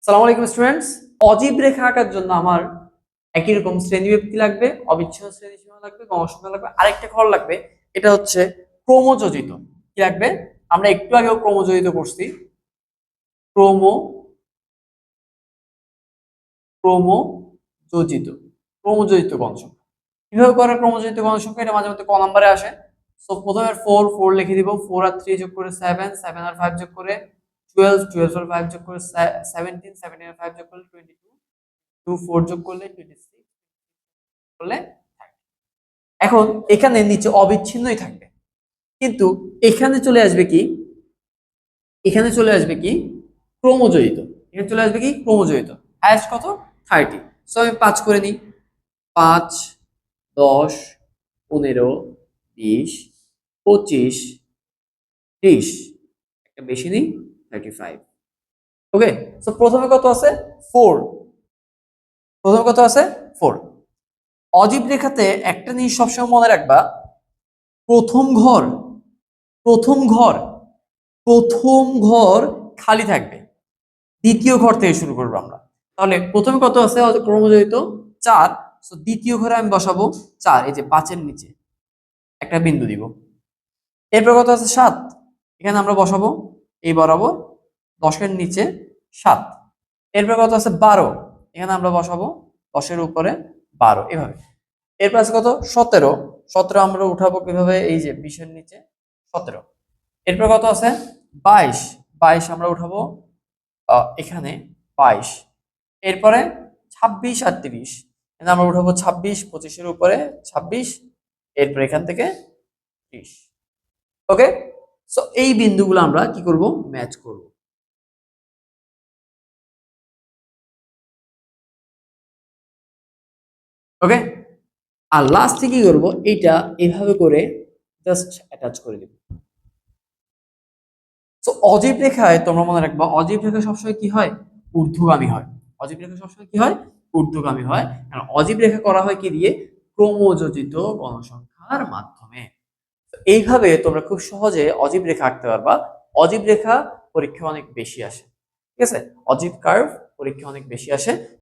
সালাম আলাইকুম স্টুডেন্টস। অজীব রেখা আঁকার জন্য আমার একই রকম শ্রেণীব্যক্তি লাগবে, অবিচ্ছেদ্য শ্রেণীসীমা লাগবে, গণসংখ্যা লাগবে, আরেকটা ঘর লাগবে। এটা হচ্ছে ক্রমযোজিত। কি লাগবে? আমরা একটু আগেও ক্রমযোজিত করছি। ক্রম ক্রমযোজিত ক্রমযোজিত গণসংখ্যা কিভাবে করে? ক্রমযোজিত গণসংখ্যা এটা মাঝে মধ্যে ক নম্বরে আসে। সো প্রথমে 4 লিখে দিব, 4 আর 3 যোগ করে 7, 7 আর 5 যোগ করে 12, 12 আর 5 যোগ করে 17, 17 আর 5 যোগ করলে 22, 2 4 যোগ করলে 26 করলে 30। এখন এখানে নিচে অবিচ্ছিন্নই থাকবে, কিন্তু এখানে চলে আসবে কি, এখানে চলে আসবে কি ক্রমযোজিত। এখানে চলে আসবে কি ক্রমযোজিত। হাইয়েস্ট কত? 30। সো আমি 5 করে নিই। 5, 10, 15, 20, 25, 30, একটা বেশি নিই, 35। ওকে, সো প্রথমে কত আছে? 4। প্রথমে কত আছে? 4। অজীব রেখাতে একটা জিনিস সবসময় মনে রাখবা, প্রথম ঘর প্রথম ঘর প্রথম ঘর খালি থাকবে, দ্বিতীয় ঘর থেকে শুরু করবো আমরা। তাহলে প্রথমে কত আছে ক্রমযোজিত? 4। সো দ্বিতীয় ঘরে আমি বসাবো 4, এই যে 5-এর নিচে একটা বিন্দু দিব। এরপর কত আছে? 7, এখানে আমরা বসাবো এই বরাবর 10-এর নিচে 7। এরপর কত আছে? 12, এখানে আমরা বসাবো 10-এর উপরে 12, এভাবে। এরপর আছে কত? 17, 17 আমরা উঠাবো কিভাবে? এই যে 20-এর নিচে 17। এরপর কত আছে? 22, 22 আমরা উঠাবো এখানে 22। এরপরে 26 আর 30, এখানে আমরা উঠাবো 26, 25-এর উপরে 26, এরপর এখান থেকে 30। ওকে, সো এই বিন্দুগুলো আমরা কি করব? ম্যাচ করব। ওকে, আর লাস্টে কি করব? এইটা এভাবে করে জাস্ট অ্যাটাচ করে দেব। সো অজীব রেখায় তোমরা মনে রাখবা, অজীব রেখা সবসময় কি হয়? ঊর্ধ্বগামী হয়। অজীব রেখা সবসময় কি হয়? ঊর্ধ্বগামী হয়। কারণ অজীব রেখা করা হয় কি দিয়ে? ক্রমযোজিত গণসংখ্যার মাধ্যমে। তো এইভাবে তোমরা খুব সহজে অজীব রেখা আঁকতে পারবা। অজীব রেখা পরীক্ষা অনেক বেশি আসে, ঠিক আছে? অজীব কার্ভ পরীক্ষা অনেক বেশি আসে।